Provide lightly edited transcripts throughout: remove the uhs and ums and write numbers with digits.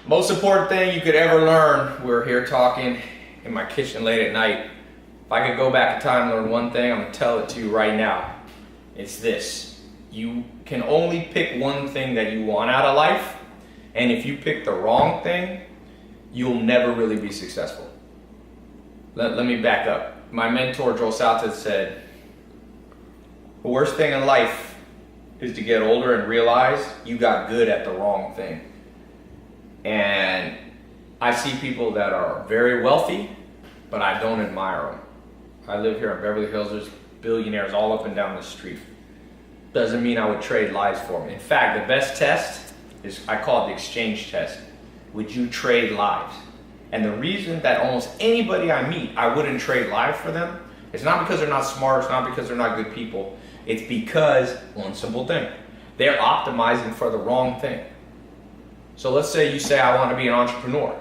Most important thing you could ever learn, we're here talking in my kitchen late at night. If I could go back in time and learn one thing, I'm gonna tell it to you right now. It's this: you can only pick one thing that you want out of life, and if you pick the wrong thing, you'll never really be successful. Let me back up. My mentor, Joel Salted, said, the worst thing in life is to get older and realize you got good at the wrong thing. And I see people that are very wealthy, but I don't admire them. I live here in Beverly Hills. There's billionaires all up and down the street. Doesn't mean I would trade lives for them. In fact, the best test is, I call it the exchange test. Would you trade lives? And the reason that almost anybody I meet, I wouldn't trade lives for them, it's not because they're not smart, it's not because they're not good people. It's because, one simple thing, they're optimizing for the wrong thing. So let's say you say, I want to be an entrepreneur.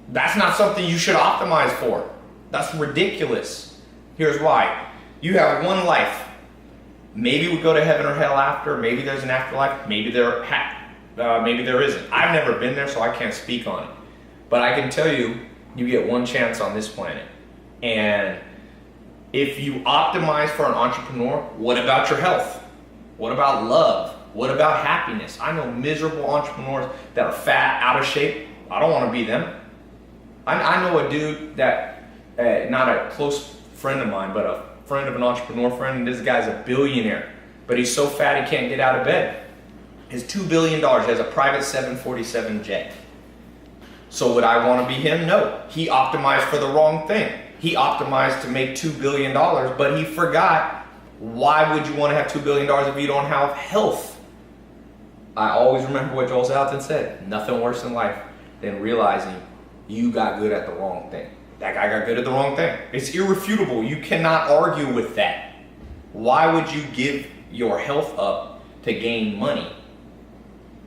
That's not something you should optimize for. That's ridiculous. Here's why. You have one life. Maybe we go to heaven or hell after. Maybe there's an afterlife. Maybe there isn't. I've never been there, so I can't speak on it. But I can tell you, you get one chance on this planet. And if you optimize for an entrepreneur, what about your health? What about love? What about happiness? I know miserable entrepreneurs that are fat, out of shape. I don't want to be them. I know a dude that, not a close friend of mine, but a friend of an entrepreneur friend, and this guy's a billionaire, but he's so fat he can't get out of bed. His $2 billion, he has a private 747 jet. So would I want to be him? No. He optimized for the wrong thing. He optimized to make $2 billion, but he forgot, why would you want to have $2 billion if you don't have health? I always remember what Joel Salatin said: nothing worse in life than realizing you got good at the wrong thing. That guy got good at the wrong thing. It's irrefutable. You cannot argue with that. Why would you give your health up to gain money?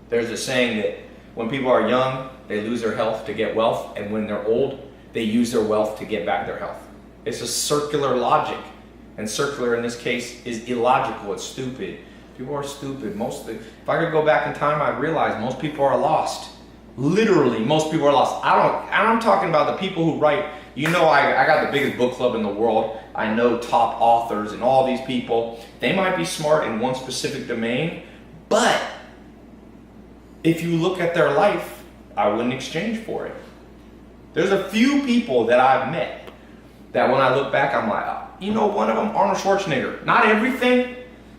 There's a saying that when people are young, they lose their health to get wealth, and when they're old, they use their wealth to get back their health. It's a circular logic, and circular in this case is illogical. It's stupid. People are stupid. If I could go back in time, I'd realize most people are lost. Literally, most people are lost. I'm talking about the people who write. You know, I got the biggest book club in the world. I know top authors and all these people. They might be smart in one specific domain, but if you look at their life, I wouldn't exchange for it. There's a few people that I've met that when I look back, I'm like, you know, one of them, Arnold Schwarzenegger. Not everything,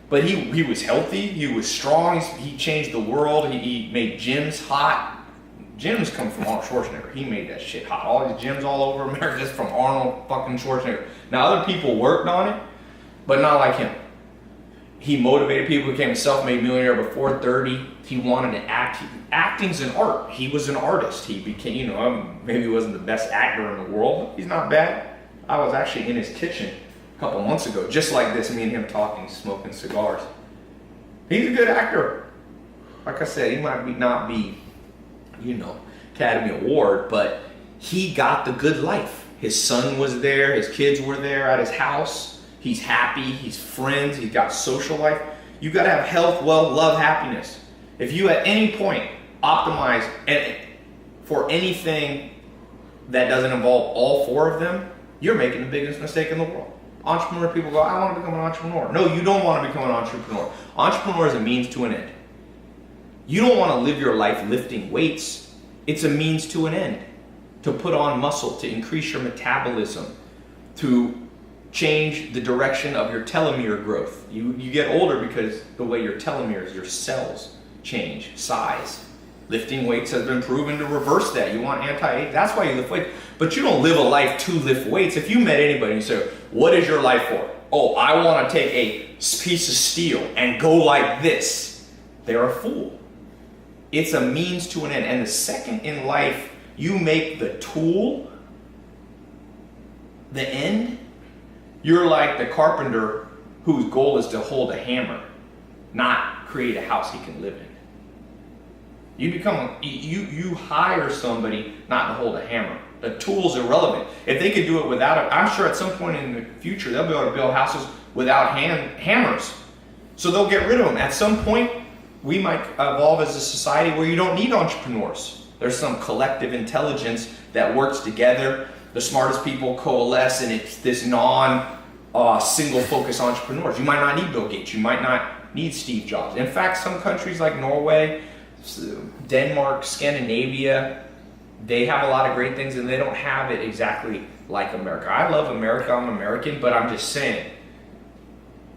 but he was healthy, he was strong, he changed the world, he made gyms hot. Gyms come from Arnold Schwarzenegger. He made that shit hot. All these gyms all over America just from Arnold fucking Schwarzenegger. Now other people worked on it, but not like him. He motivated people, became a self-made millionaire before 30. He wanted to act. Acting's an art. He was an artist. He became, you know, maybe he wasn't the best actor in the world. He's not bad. I was actually in his kitchen a couple months ago, just like this, me and him talking, smoking cigars. He's a good actor. Like I said, he might not be, you know, Academy Award, but he got the good life. His son was there, his kids were there at his house. He's happy, he's friends, he's got social life. You gotta have health, wealth, love, happiness. If you at any point optimize for anything that doesn't involve all four of them, you're making the biggest mistake in the world. Entrepreneur people go, I want to become an entrepreneur. No, you don't want to become an entrepreneur. Entrepreneur is a means to an end. You don't want to live your life lifting weights. It's a means to an end. To put on muscle, to increase your metabolism, to change the direction of your telomere growth. You get older because the way your telomeres, your cells change size. Lifting weights has been proven to reverse that. You want anti-age, that's why you lift weights. But you don't live a life to lift weights. If you met anybody and you say, what is your life for? Oh, I want to take a piece of steel and go like this. They're a fool. It's a means to an end. And the second in life you make the tool the end, you're like the carpenter whose goal is to hold a hammer, not create a house he can live in. You hire somebody not to hold a hammer. The tool's irrelevant. If they could do it without it, I'm sure at some point in the future they'll be able to build houses without hammers. So they'll get rid of them. At some point, we might evolve as a society where you don't need entrepreneurs. There's some collective intelligence that works together. The smartest people coalesce, and it's this single focus entrepreneurs. You might not need Bill Gates. You might not need Steve Jobs. In fact, some countries like Norway, Denmark, Scandinavia, they have a lot of great things, and they don't have it exactly like America. I love America. I'm American, but I'm just saying,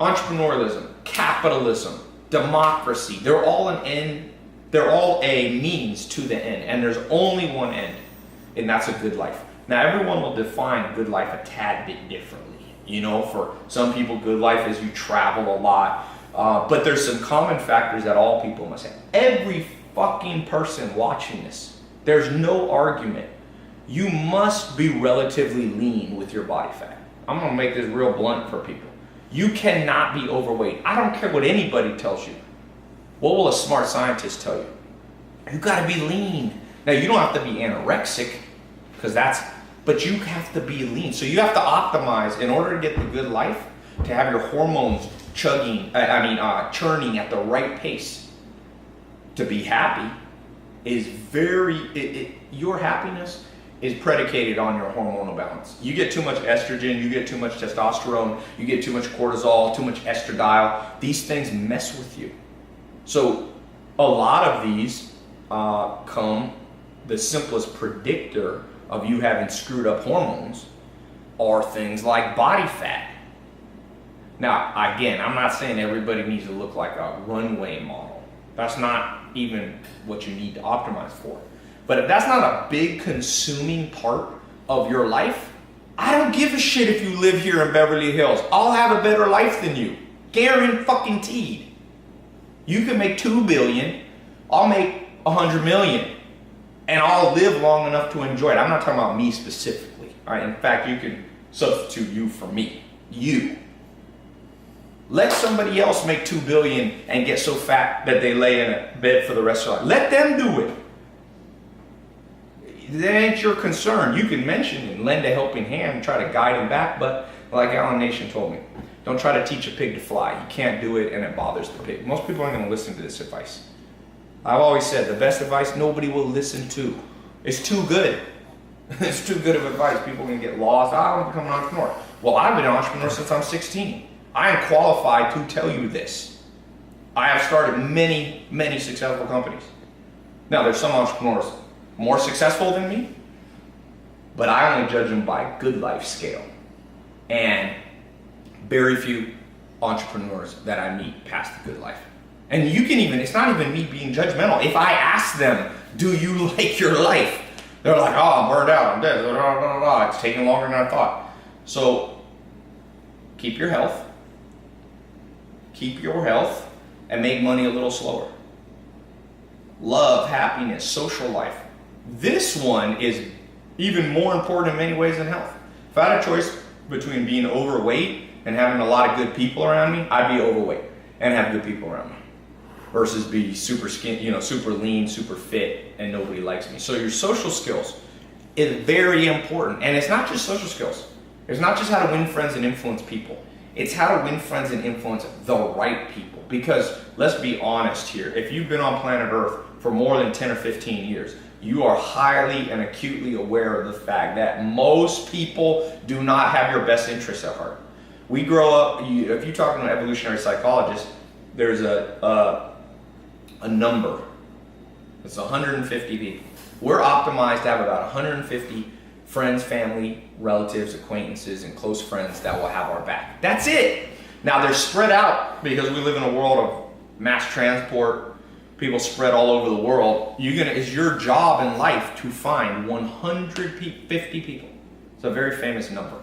entrepreneurialism, capitalism, democracy, they're all an end. They're all a means to the end, and there's only one end, and that's a good life. Now, everyone will define good life a tad bit differently. You know, for some people, good life is you travel a lot, but there's some common factors that all people must have. Every fucking person watching this, there's no argument. You must be relatively lean with your body fat. I'm gonna make this real blunt for people. You cannot be overweight. I don't care what anybody tells you. What will a smart scientist tell you? You gotta be lean. Now, you don't have to be anorexic, but you have to be lean. So you have to optimize in order to get the good life, to have your hormones churning at the right pace. To be happy is your happiness is predicated on your hormonal balance. You get too much estrogen, you get too much testosterone, you get too much cortisol, too much estradiol. These things mess with you. So a lot of these the simplest predictor of you having screwed up hormones are things like body fat. Now, again, I'm not saying everybody needs to look like a runway model. That's not even what you need to optimize for. But if that's not a big consuming part of your life, I don't give a shit if you live here in Beverly Hills. I'll have a better life than you. Guaranteed. You can make $2 billion, I'll make $100 million, and I'll live long enough to enjoy it. I'm not talking about me specifically. All right? In fact, you can substitute you for me. You. Let somebody else make $2 billion and get so fat that they lay in a bed for the rest of their life. Let them do it. That ain't your concern. You can mention and lend a helping hand and try to guide them back, but like Alan Nation told me, don't try to teach a pig to fly. You can't do it, and it bothers the pig. Most people aren't going to listen to this advice. I've always said the best advice nobody will listen to. It's too good. It's too good of advice. People can get lost. I want to become an entrepreneur. Well, I've been an entrepreneur since I'm 16. I am qualified to tell you this. I have started many, many successful companies. Now, there's some entrepreneurs more successful than me, but I only judge them by good life scale. And very few entrepreneurs that I meet past the good life. And you can even, it's not even me being judgmental. If I ask them, do you like your life? They're like, oh, I'm burned out, I'm dead, blah, blah, blah, blah. It's taking longer than I thought. So keep your health, and make money a little slower. Love, happiness, social life. This one is even more important in many ways than health. If I had a choice between being overweight and having a lot of good people around me, I'd be overweight and have good people around me versus be super super lean, super fit, and nobody likes me. So your social skills is very important. And it's not just social skills. It's not just how to win friends and influence people. It's how to win friends and influence the right people. Because let's be honest here, if you've been on planet Earth for more than 10 or 15 years, you are highly and acutely aware of the fact that most people do not have your best interests at heart. We grow up, if you talk to an evolutionary psychologist, there's a number. It's 150 people. We're optimized to have about 150 friends, family, relatives, acquaintances, and close friends that will have our back. That's it. Now they're spread out because we live in a world of mass transport. People spread all over the world. It's your job in life to find 150 people. It's a very famous number.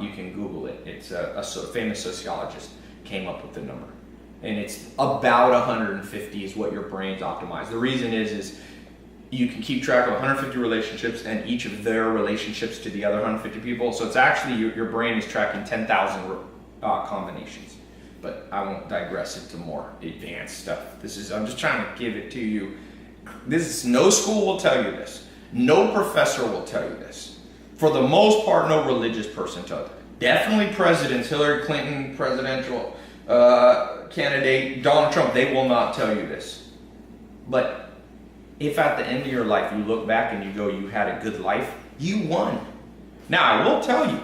You can Google it. It's a famous sociologist came up with the number. And it's about 150 is what your brain's optimized. The reason is you can keep track of 150 relationships and each of their relationships to the other 150 people. So it's actually, your brain is tracking 10,000 combinations. But I won't digress into more advanced stuff. I'm just trying to give it to you. No school will tell you this. No professor will tell you this. For the most part, no religious person tells you. Definitely presidents, Hillary Clinton, presidential candidate, Donald Trump, they will not tell you this. But if at the end of your life you look back and you go, you had a good life, you won. Now, I will tell you,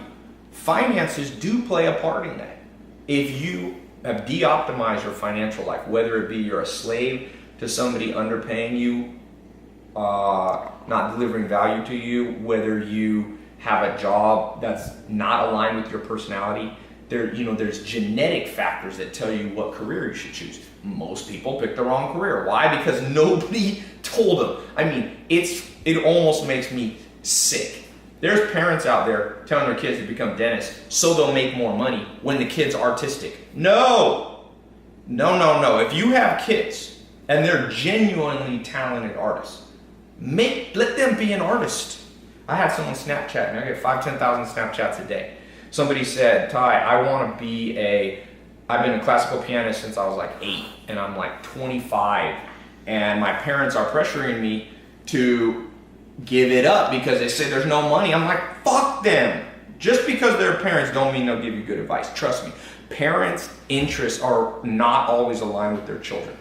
finances do play a part in that. If you have de-optimized your financial life, whether it be you're a slave to somebody underpaying you, not delivering value to you, whether you have a job that's not aligned with your personality, there's genetic factors that tell you what career you should choose. Most people pick the wrong career. Why? Because nobody told them. I mean, it almost makes me sick. There's parents out there telling their kids to become dentists so they'll make more money when the kid's artistic. No. If you have kids and they're genuinely talented artists, let them be an artist. I had someone Snapchat me. I get 5,000-10,000 Snapchats a day. Somebody said, Ty, I've been a classical pianist since I was like 8 and I'm like 25 and my parents are pressuring me to give it up because they say there's no money. I'm like, fuck them. Just because they're parents don't mean they'll give you good advice. Trust me. Parents' interests are not always aligned with their children.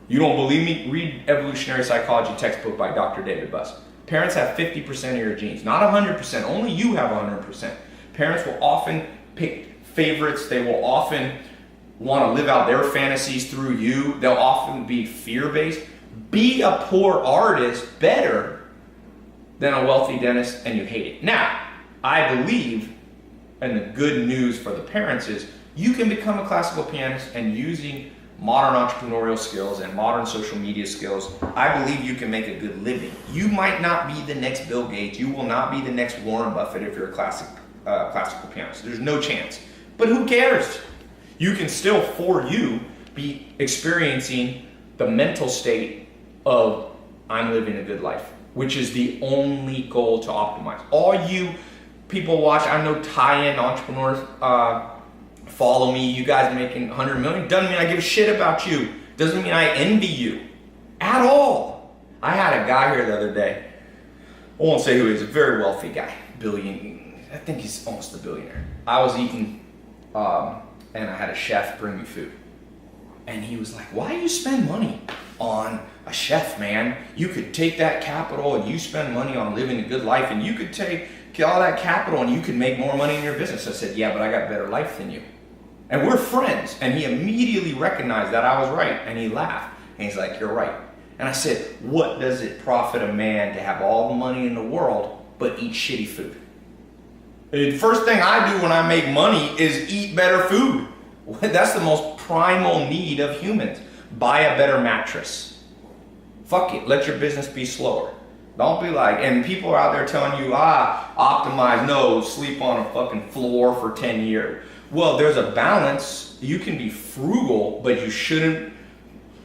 You don't believe me? Read Evolutionary Psychology textbook by Dr. David Buss. Parents have 50% of your genes, not 100%. Only you have 100%. Parents will often pick favorites. They will often want to live out their fantasies through you. They'll often be fear-based. Be a poor artist better than a wealthy dentist and you hate it. Now, I believe, and the good news for the parents is, you can become a classical pianist and using modern entrepreneurial skills and modern social media skills, I believe you can make a good living. You might not be the next Bill Gates. You will not be the next Warren Buffett if you're a classical pianist. There's no chance. But who cares? You can still, for you, be experiencing the mental state of, I'm living a good life, which is the only goal to optimize. All you people watch, I know tie-in entrepreneurs follow me, you guys making 100 million, doesn't mean I give a shit about you. Doesn't mean I envy you at all. I had a guy here the other day, I won't say who he is, a very wealthy guy, I think he's almost a billionaire. I was eating, and I had a chef bring me food. And he was like, why do you spend money on a chef, man? You could take that capital and you spend money on living a good life and you could take all that capital and you could make more money in your business. I said, yeah, but I got a better life than you. And we're friends. And he immediately recognized that I was right. And he laughed. And he's like, you're right. And I said, what does it profit a man to have all the money in the world but eat shitty food? The first thing I do when I make money is eat better food. That's the most primal need of humans. Buy a better mattress. Fuck it, let your business be slower. Don't be like, and people are out there telling you, optimize, no, sleep on a fucking floor for 10 years. Well, there's a balance. You can be frugal, but you shouldn't,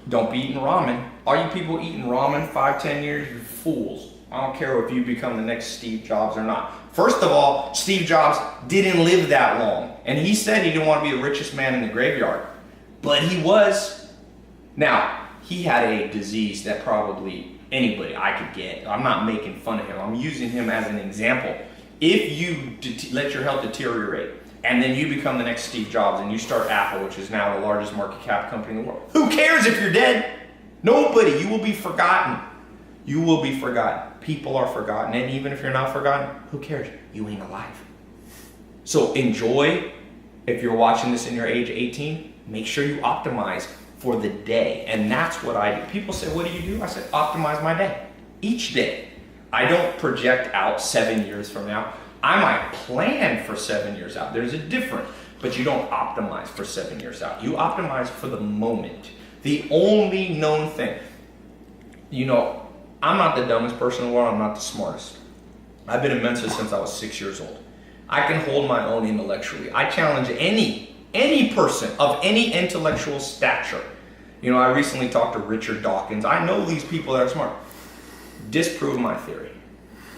don't be eating ramen. All you people eating ramen 5-10 years, you're fools. I don't care if you become the next Steve Jobs or not. First of all, Steve Jobs didn't live that long. And he said he didn't want to be the richest man in the graveyard. But he was. Now, he had a disease that probably anybody I could get. I'm not making fun of him. I'm using him as an example. If you let your health deteriorate and then you become the next Steve Jobs and you start Apple, which is now the largest market cap company in the world, who cares if you're dead? Nobody. You will be forgotten. You will be forgotten. People are forgotten. And even if you're not forgotten, who cares? You ain't alive. So enjoy. If you're watching this in your age 18, make sure you optimize for the day. And that's what I do. People say, what do you do? I said, optimize my day. Each day. I don't project out 7 years from now. I might plan for 7 years out. There's a difference. But you don't optimize for 7 years out. You optimize for the moment. The only known thing. You know, I'm not the dumbest person in the world. I'm not the smartest. I've been a mentor since I was 6 years old. I can hold my own intellectually. I challenge any person of any intellectual stature. You know, I recently talked to Richard Dawkins. I know these people that are smart. Disprove my theory.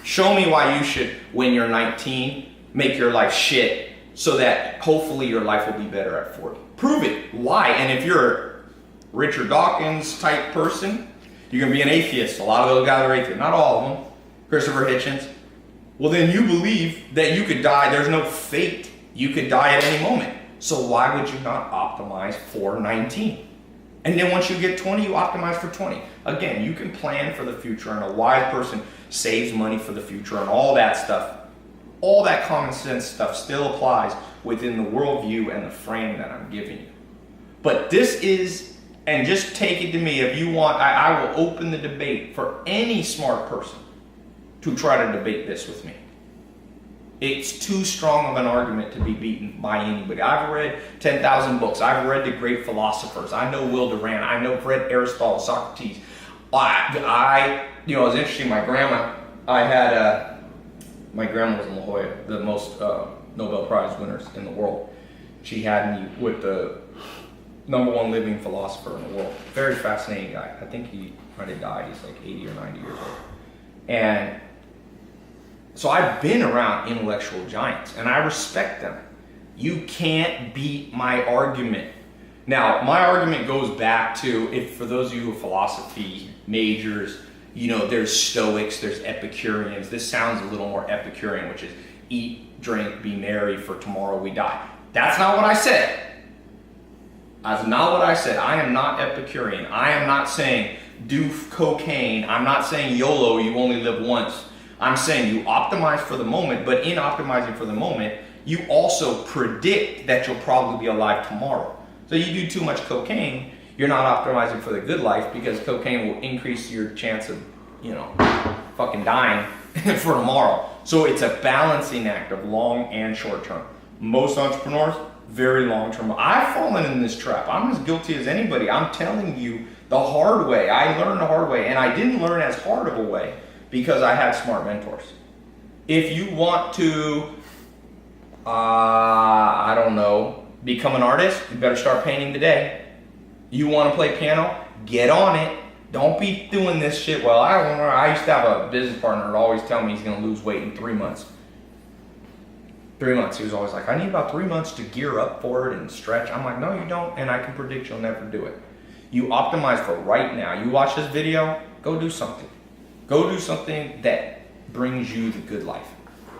Show me why you should, when you're 19, make your life shit so that hopefully your life will be better at 40. Prove it. Why? And if you're a Richard Dawkins type person, you're going to be an atheist. A lot of those guys are atheists. Not all of them. Christopher Hitchens. Well, then you believe that you could die. There's no fate. You could die at any moment. So why would you not optimize for 19? And then once you get 20, you optimize for 20. Again, you can plan for the future, and a wise person saves money for the future and all that stuff. All that common sense stuff still applies within the worldview and the frame that I'm giving you. But this is, and just take it to me, if you want, I will open the debate for any smart person to try to debate this with me. It's too strong of an argument to be beaten by anybody. I've read 10,000 books. I've read the great philosophers. I know Will Durant. I know read Aristotle, Socrates. It was interesting. My grandma was in La Jolla, the most Nobel Prize winners in the world. She had me with the #1 living philosopher in the world. Very fascinating guy. I think he might have died. He's like 80 or 90 years old. And so I've been around intellectual giants, and I respect them. You can't beat my argument. Now, my argument goes back to, if for those of you who are philosophy majors, there's Stoics, there's Epicureans. This sounds a little more Epicurean, which is eat, drink, be merry, for tomorrow we die. That's not what I said. That's not what I said. I am not Epicurean. I am not saying do cocaine. I'm not saying YOLO, you only live once. I'm saying you optimize for the moment, but in optimizing for the moment, you also predict that you'll probably be alive tomorrow. So you do too much cocaine, you're not optimizing for the good life, because cocaine will increase your chance of, fucking dying for tomorrow. So it's a balancing act of long and short term. Most entrepreneurs, very long term. I've fallen in this trap. I'm as guilty as anybody. I'm telling you the hard way. I learned the hard way, and I didn't learn as hard of a way because I had smart mentors. If you want to, become an artist, you better start painting today. You want to play piano? Get on it. Don't be doing this shit. Well, I used to have a business partner who would always tell me he's going to lose weight in 3 months. 3 months. He was always like, I need about 3 months to gear up for it and stretch. I'm like, no, you don't, and I can predict you'll never do it. You optimize for right now. You watch this video, go do something. Go do something that brings you the good life.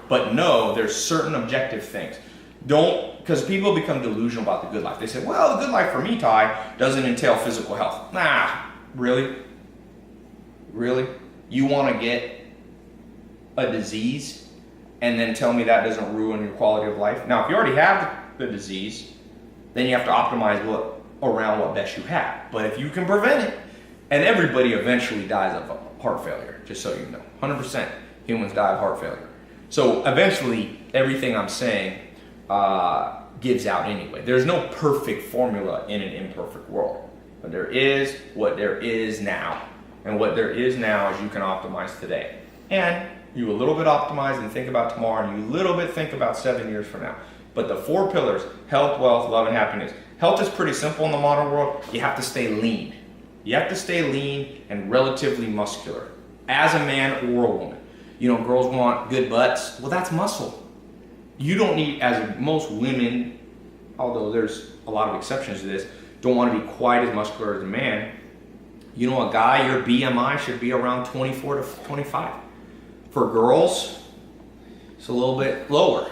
But no, there's certain objective things. Because people become delusional about the good life. They say, well, the good life for me, Ty, doesn't entail physical health. Nah, really? Really? You want to get a disease and then tell me that doesn't ruin your quality of life? Now, if you already have the disease, then you have to optimize around what best you have. But if you can prevent it, and everybody eventually dies of heart failure, just so you know. 100% humans die of heart failure. So eventually, everything I'm saying gives out anyway. There's no perfect formula in an imperfect world. But there is what there is now. And what there is now is you can optimize today. And you a little bit optimize and think about tomorrow, and you a little bit think about 7 years from now. But the 4 pillars, health, wealth, love, and happiness. Health is pretty simple in the modern world. You have to stay lean. You have to stay lean and relatively muscular as a man or a woman. Girls want good butts. Well, that's muscle. You don't need, as most women, although there's a lot of exceptions to this, don't want to be quite as muscular as a man. A guy, your BMI should be around 24 to 25. For girls, it's a little bit lower,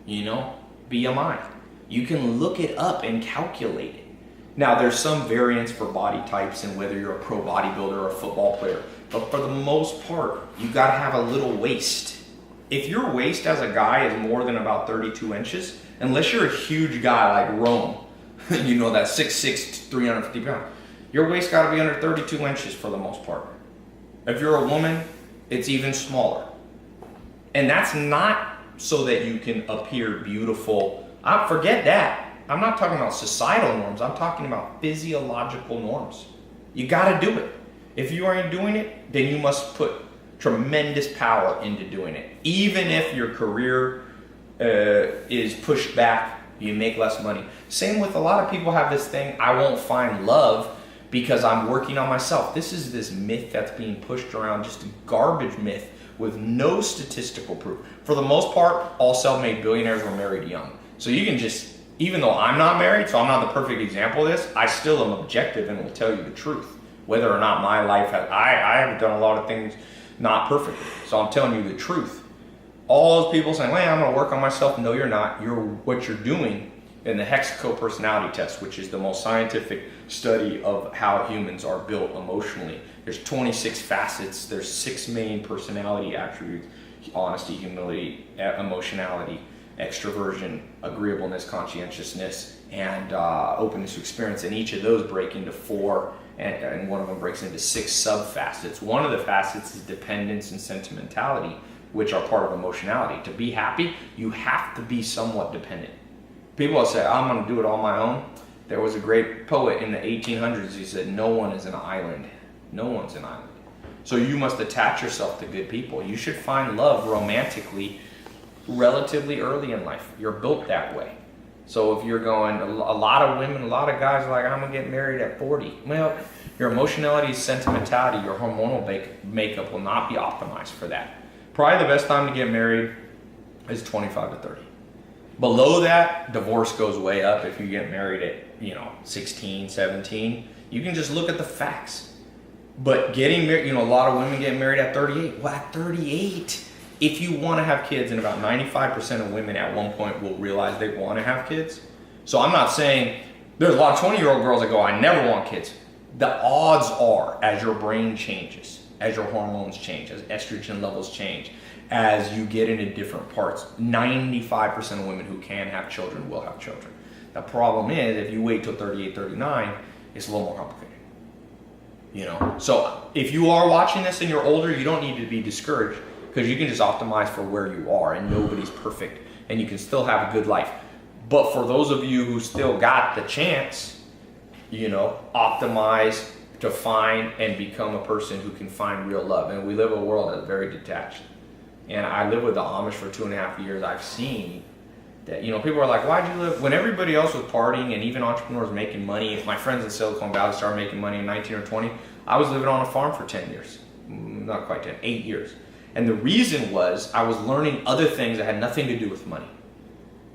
BMI. You can look it up and calculate it. Now, there's some variance for body types and whether you're a pro bodybuilder or a football player, but for the most part, you gotta have a little waist. If your waist as a guy is more than about 32 inches, unless you're a huge guy like Rome, that 6'6", 350 pounds, your waist gotta be under 32 inches for the most part. If you're a woman, it's even smaller. And that's not so that you can appear beautiful. Forget that. I'm not talking about societal norms. I'm talking about physiological norms. You gotta do it. If you aren't doing it, then you must put tremendous power into doing it. Even if your career is pushed back, you make less money. Same with a lot of people have this thing, I won't find love because I'm working on myself. This is this myth that's being pushed around, just a garbage myth with no statistical proof. For the most part, all self-made billionaires were married young. So you can just, even though I'm not married, so I'm not the perfect example of this, I still am objective and will tell you the truth. Whether or not my life has, I have done a lot of things not perfectly. So I'm telling you the truth. All those people saying, well, I'm gonna work on myself. No, you're not. What you're doing in the hexaco personality test, which is the most scientific study of how humans are built emotionally. There's 26 facets. There's 6 main personality attributes: honesty, humility, emotionality, extroversion, agreeableness, conscientiousness, and openness to experience. And each of those break into 4, and one of them breaks into 6 sub-facets. One of the facets is dependence and sentimentality, which are part of emotionality. To be happy, you have to be somewhat dependent. People will say, I'm going to do it on my own. There was a great poet in the 1800s. He said, no one is an island. No one's an island. So you must attach yourself to good people. You should find love romantically relatively early in life. You're built that way. So if you're going, a lot of women, a lot of guys are like, I'm going to get married at 40. Well, your emotionality, sentimentality, your hormonal makeup will not be optimized for that. Probably the best time to get married is 25 to 30. Below that, divorce goes way up if you get married at 16, 17. You can just look at the facts. But getting married, a lot of women get married at 38. Well, at 38, if you want to have kids, and about 95% of women at one point will realize they want to have kids. So I'm not saying, there's a lot of 20-year-old girls that go, I never want kids. The odds are, as your brain changes, as your hormones change, as estrogen levels change, as you get into different parts, 95% of women who can have children will have children. The problem is, if you wait till 38, 39, it's a little more complicated. So if you are watching this and you're older, you don't need to be discouraged, because you can just optimize for where you are, and nobody's perfect, and you can still have a good life. But for those of you who still got the chance, optimize to find and become a person who can find real love. And we live in a world that's very detached. And I lived with the Amish for 2.5 years. I've seen that, people are like, why'd you live? When everybody else was partying and even entrepreneurs making money, if my friends in Silicon Valley started making money in 19 or 20, I was living on a farm for 10 years. Not quite 10, 8 years. And the reason was I was learning other things that had nothing to do with money.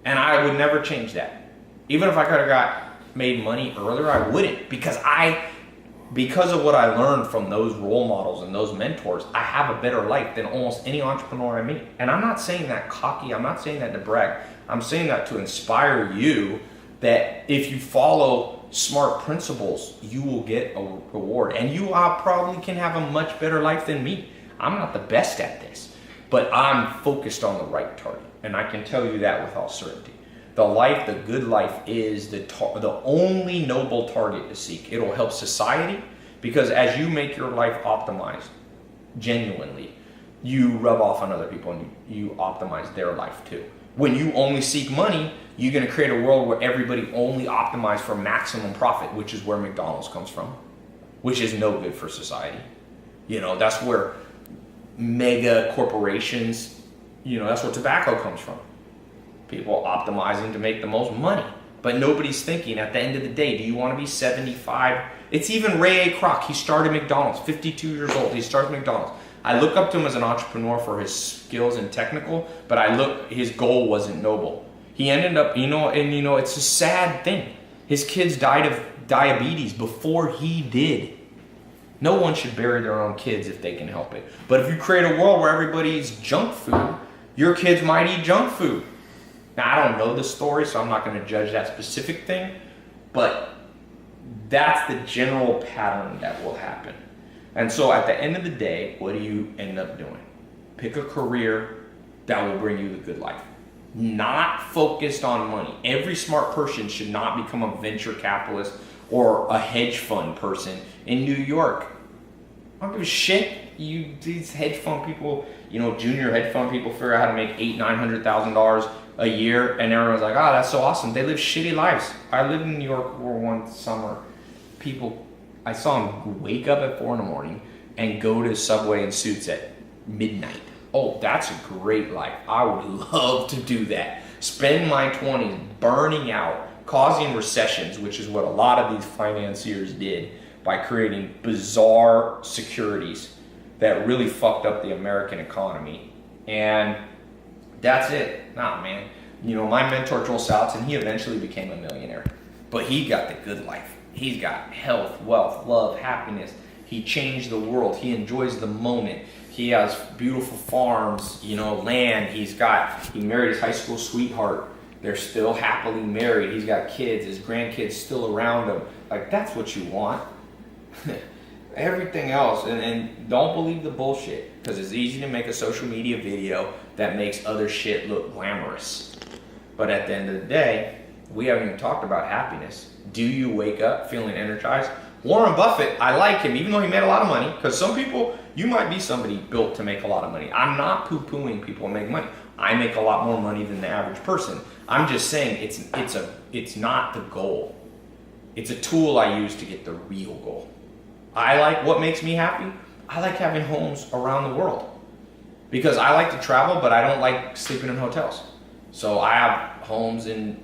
And I would never change that. Even if I could have made money earlier, I wouldn't, because of what I learned from those role models and those mentors, I have a better life than almost any entrepreneur I meet. And I'm not saying that cocky, I'm not saying that to brag. I'm saying that to inspire you that if you follow smart principles, you will get a reward. And you probably can have a much better life than me. I'm not the best at this, but I'm focused on the right target. And I can tell you that with all certainty. The good life is the only noble target to seek. It'll help society, because as you make your life optimized, genuinely, you rub off on other people and you optimize their life too. When you only seek money, you're going to create a world where everybody only optimizes for maximum profit, which is where McDonald's comes from, which is no good for society. That's where mega corporations, that's where tobacco comes from. People optimizing to make the most money, but nobody's thinking at the end of the day, do you want to be 75? It's even Ray A. Kroc. He started McDonald's, 52 years old. He started McDonald's. I look up to him as an entrepreneur for his skills and technical, but his goal wasn't noble. He ended up, it's a sad thing. His kids died of diabetes before he did. No one should bury their own kids if they can help it. But if you create a world where everybody eats junk food, your kids might eat junk food. Now, I don't know the story, so I'm not going to judge that specific thing, but that's the general pattern that will happen. And so at the end of the day, what do you end up doing? Pick a career that will bring you the good life. Not focused on money. Every smart person should not become a venture capitalist or a hedge fund person in New York. I don't give a shit. These hedge fund people, junior hedge fund people figure out how to make $800,000-$900,000 a year, and everyone's like, oh, that's so awesome. They live shitty lives. I lived in New York for one summer. I saw them wake up at 4 a.m. and go to Subway in suits at midnight. Oh, that's a great life. I would love to do that. Spend my 20s burning out, causing recessions, which is what a lot of these financiers did by creating bizarre securities that really fucked up the American economy. And that's it. Nah, man. My mentor, Joel Salatin, he eventually became a millionaire, but he got the good life. He's got health, wealth, love, happiness. He changed the world. He enjoys the moment. He has beautiful farms, land. He married his high school sweetheart. They're still happily married. He's got kids. His grandkids still around him. Like, that's what you want. Everything else, and don't believe the bullshit, because it's easy to make a social media video that makes other shit look glamorous. But at the end of the day, we haven't even talked about happiness. Do you wake up feeling energized? Warren Buffett, I like him, even though he made a lot of money, because some people, you might be somebody built to make a lot of money. I'm not poo-pooing people who make money. I make a lot more money than the average person. I'm just saying it's not the goal. It's a tool I use to get the real goal. I like what makes me happy. I like having homes around the world because I like to travel, but I don't like sleeping in hotels. So I have homes in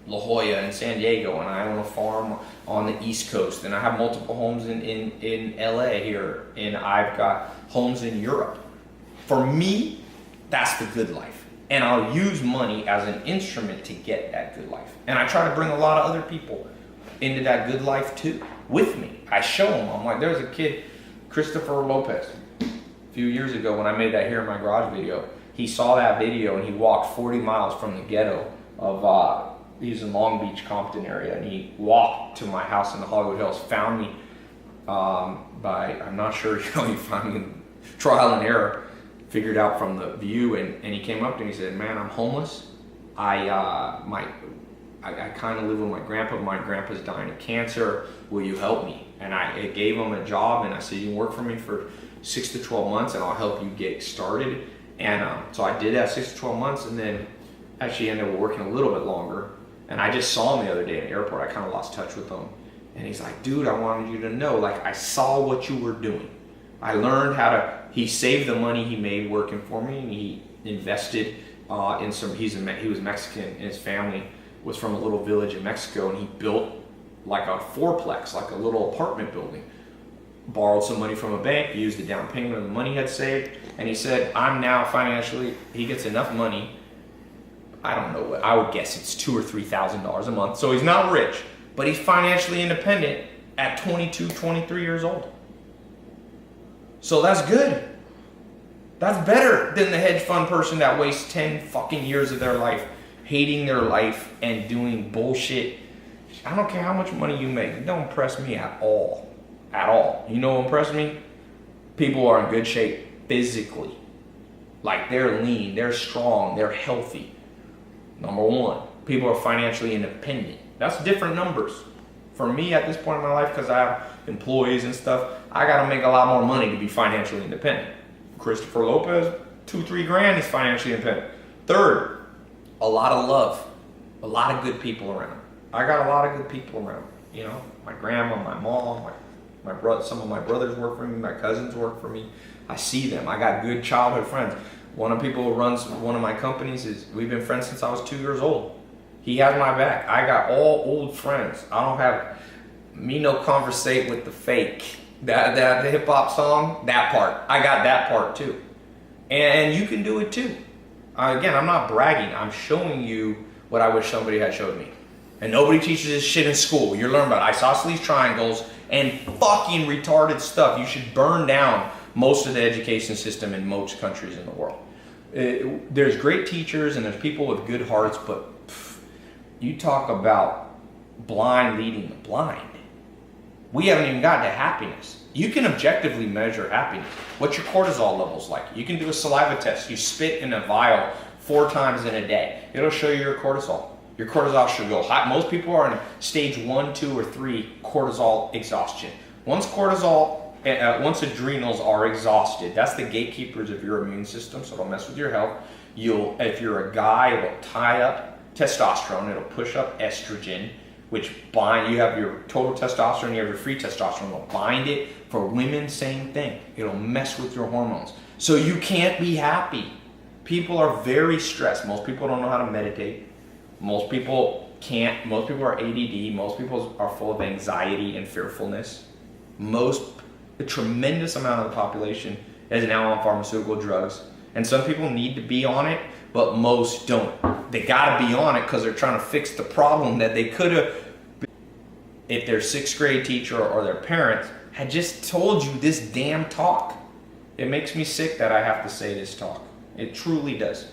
La Jolla and San Diego, and I own a farm on the East Coast, and I have multiple homes in LA here, and I've got homes in Europe. For me, that's the good life. And I'll use money as an instrument to get that good life. And I try to bring a lot of other people into that good life too, with me. I show them. I'm like, there's a kid, Christopher Lopez, a few years ago when I made that Here in My Garage video. He saw that video and he walked 40 miles from the ghetto of, he's in Long Beach, Compton area, and he walked to my house in the Hollywood Hills, found me I'm not sure, he found me in trial and error, figured out from the view, and he came up to me and he said, man, I'm homeless. I kind of live with my grandpa. My grandpa's dying of cancer. Will you help me? And I gave him a job, and I said, you can work for me for 6 to 12 months, and I'll help you get started. And so I did that 6 to 12 months, and then actually ended up working a little bit longer. And I just saw him the other day in the airport. I kind of lost touch with him. And he's like, dude, I wanted you to know, like, I saw what you were doing. I learned how to, he saved the money he made working for me, and he invested in some, he was Mexican, and his family was from a little village in Mexico, and he built like a fourplex, like a little apartment building. Borrowed some money from a bank, used the down payment of the money he had saved, and he said, I'm now financially, he gets enough money, I don't know what, I would guess it's $2,000 or $3,000 a month, so he's not rich, but he's financially independent at 22, 23 years old. So that's good. That's better than the hedge fund person that wastes 10 fucking years of their life hating their life and doing bullshit. I don't care how much money you make. It don't impress me at all. At all. You know what impressed me? People are in good shape physically. Like, they're lean, they're strong, they're healthy. Number one, people are financially independent. That's different numbers. For me at this point in my life, because I have employees and stuff, I got to make a lot more money to be financially independent. Christopher Lopez, $2-3 grand is financially independent. Third, a lot of love, a lot of good people around. I got a lot of good people around. You know, my grandma, my mom, my brother. Some of my brothers work for me. My cousins work for me. I see them. I got good childhood friends. One of the people who runs one of my companies we've been friends since I was 2 years old. He has my back. I got all old friends. I don't have me no conversate with the fake. That the hip hop song, that part. I got that part too. And you can do it too. Again, I'm not bragging. I'm showing you what I wish somebody had showed me. And nobody teaches this shit in school. You're learning about isosceles triangles and fucking retarded stuff. You should burn down most of the education system in most countries in the world. There's great teachers and there's people with good hearts, but you talk about blind leading the blind. We haven't even gotten to happiness. You can objectively measure happiness. What's your cortisol levels like? You can do a saliva test. You spit in a vial 4 times in a day. It'll show you your cortisol. Your cortisol should go high. Most people are in stage 1, 2, or 3 cortisol exhaustion. Once adrenals are exhausted, that's the gatekeepers of your immune system, so it'll mess with your health. If you're a guy, it'll tie up testosterone. It'll push up estrogen, which you have your total testosterone, you have your free testosterone. It'll bind it. For women, same thing. It'll mess with your hormones. So you can't be happy. People are very stressed. Most people don't know how to meditate. Most people can't. Most people are ADD. Most people are full of anxiety and fearfulness. A tremendous amount of the population is now on pharmaceutical drugs. And some people need to be on it, but most don't. They gotta be on it because they're trying to fix the problem that they could have. If their 6th grade teacher or their parents had just told you this damn talk. It makes me sick that I have to say this talk. It truly does.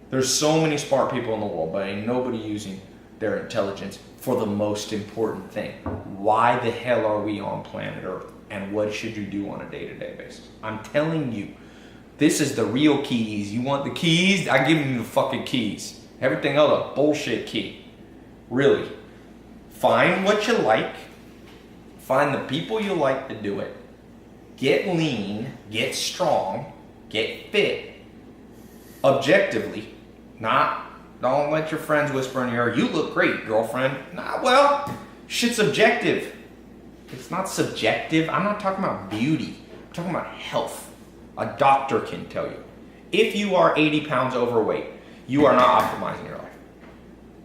There's so many smart people in the world, but ain't nobody using their intelligence for the most important thing. Why the hell are we on planet Earth? And what should you do on a day-to-day basis? I'm telling you, this is the real keys. You want the keys? I give you the fucking keys. Everything else a bullshit key. Really. Find what you like. Find the people you like to do it. Get lean. Get strong. Get fit. Objectively. Don't let your friends whisper in your ear, you look great, girlfriend. Nah, well, shit's objective. It's not subjective. I'm not talking about beauty. I'm talking about health. A doctor can tell you. If you are 80 pounds overweight, you are not optimizing your life.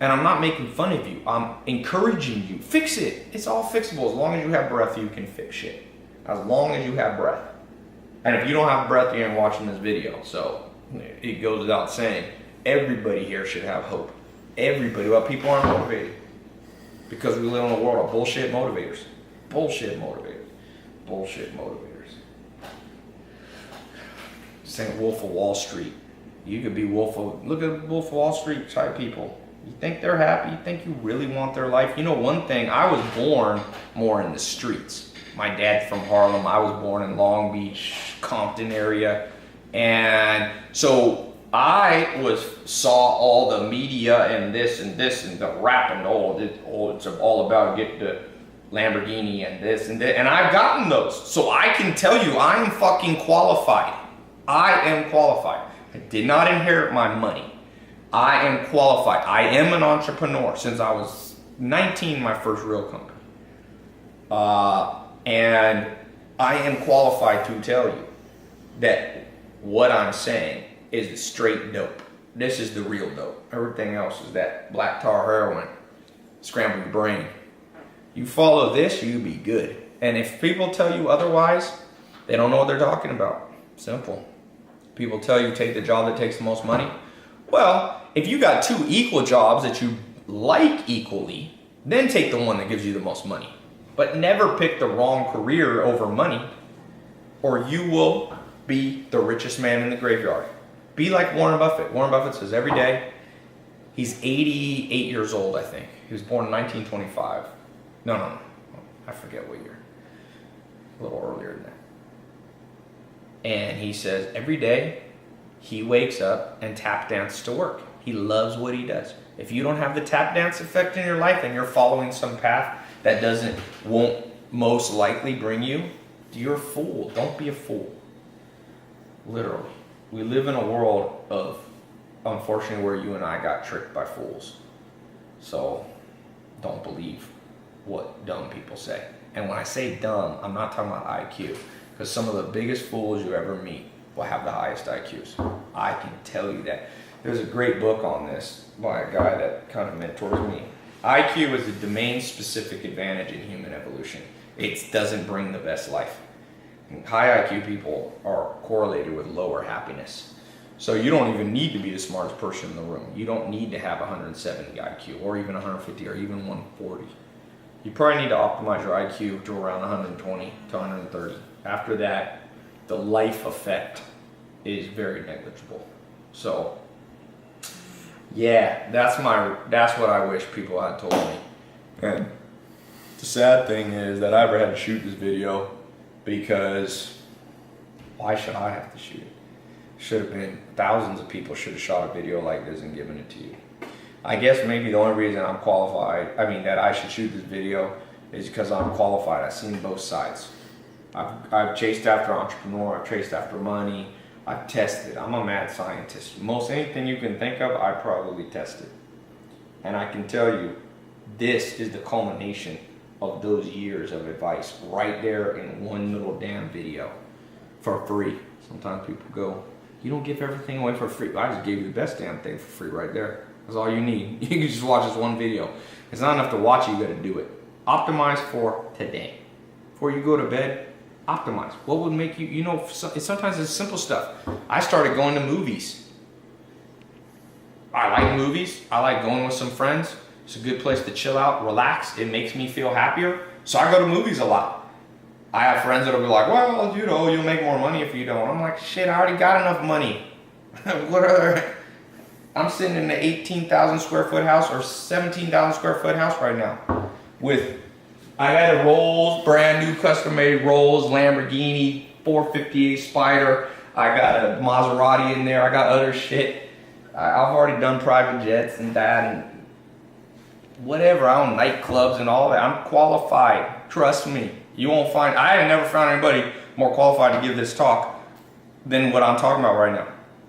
And I'm not making fun of you. I'm encouraging you. Fix it. It's all fixable. As long as you have breath, you can fix shit. As long as you have breath. And if you don't have breath, you ain't watching this video. So it goes without saying. Everybody here should have hope. Everybody. Well, people aren't motivated. Because we live in a world of bullshit motivators. Bullshit motivators. Bullshit motivators. Saying Wolf of Wall Street. You could be look at Wolf of Wall Street type people. You think they're happy? You think you really want their life? You know one thing, I was born more in the streets. My dad's from Harlem. I was born in Long Beach, Compton area. And so I saw all the media and this and the rap and it's all about get the Lamborghini and this and that. And I've gotten those. So I can tell you I am fucking qualified. I am qualified. I did not inherit my money. I am qualified. I am an entrepreneur since I was 19, my first real company. And I am qualified to tell you that what I'm saying is the straight dope. This is the real dope. Everything else is that black tar heroin, scramble your brain. You follow this, you be good. And if people tell you otherwise, they don't know what they're talking about. Simple. People tell you take the job that takes the most money. Well, if you got two equal jobs that you like equally, then take the one that gives you the most money. But never pick the wrong career over money, or you will be the richest man in the graveyard. Be like Warren Buffett. Warren Buffett says every day, he's 88 years old, I think. He was born in 1925. No. I forget what year. A little earlier than that. And he says every day, he wakes up and tap dances to work. He loves what he does. If you don't have the tap dance effect in your life and you're following some path that won't most likely bring you, you're a fool. Don't be a fool. Literally. We live in a world of, unfortunately, where you and I got tricked by fools. So don't believe what dumb people say. And when I say dumb, I'm not talking about IQ. Because some of the biggest fools you ever meet will have the highest IQs. I can tell you that. There's a great book on this by a guy that kind of mentors me. IQ is a domain-specific advantage in human evolution. It doesn't bring the best life. And high IQ people are correlated with lower happiness. So you don't even need to be the smartest person in the room. You don't need to have 170 IQ or even 150 or even 140. You probably need to optimize your IQ to around 120 to 130. After that, the life effect is very negligible. So, yeah, that's what I wish people had told me. And the sad thing is that I ever had to shoot this video because why should I have to shoot it? Should have been thousands of people should have shot a video like this and given it to you. I guess maybe the only reason I'm qualified, that I should shoot this video is because I'm qualified. I've seen both sides. I've chased after entrepreneur, I've chased after money, I've tested. I'm a mad scientist. Most anything you can think of, I probably tested. And I can tell you, this is the culmination of those years of advice right there in one little damn video for free. Sometimes people go, you don't give everything away for free. I just gave you the best damn thing for free right there. That's all you need. You can just watch this one video. It's not enough to watch it, you gotta do it. Optimize for today. Before you go to bed, optimize. What would make you, sometimes it's simple stuff. I started going to movies. I like movies. I like going with some friends. It's a good place to chill out, relax. It makes me feel happier. So I go to movies a lot. I have friends that'll be like, well, you'll make more money if you don't. I'm like, shit, I already got enough money. What other? I'm sitting in an 18,000 square foot house or 17,000 square foot house right now I got a Rolls, brand new custom made Rolls, Lamborghini, 458 Spider. I got a Maserati in there. I got other shit. I've already done private jets and that and whatever. I own nightclubs and all that. I'm qualified. Trust me. I have never found anybody more qualified to give this talk than what I'm talking about right now.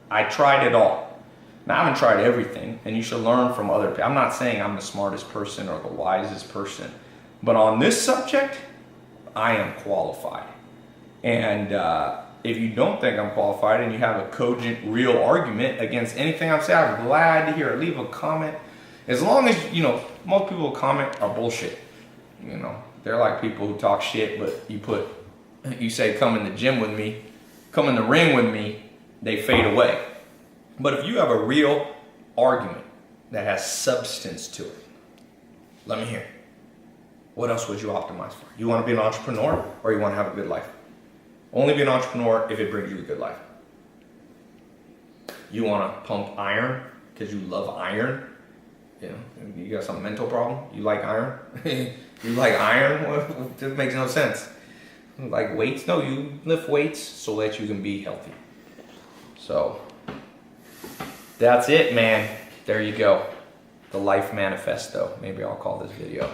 I tried it all. Now, I haven't tried everything, and you should learn from other people. I'm not saying I'm the smartest person or the wisest person, but on this subject, I am qualified. And if you don't think I'm qualified and you have a cogent, real argument against anything I'm saying, I'm glad to hear it. Leave a comment. As long as, most people who comment are bullshit. They're like people who talk shit, but you say, come in the gym with me, come in the ring with me, they fade away. But if you have a real argument that has substance to it, let me hear. What else would you optimize for? You want to be an entrepreneur or you want to have a good life? Only be an entrepreneur if it brings you a good life. You want to pump iron because you love iron? You got some mental problem? You like iron? You like iron? Well, this makes no sense. Like weights? No, you lift weights so that you can be healthy. So, that's it, man. There you go. The Life Manifesto. Maybe I'll call this video.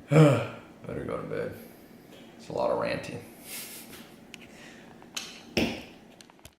Better go to bed. It's a lot of ranting.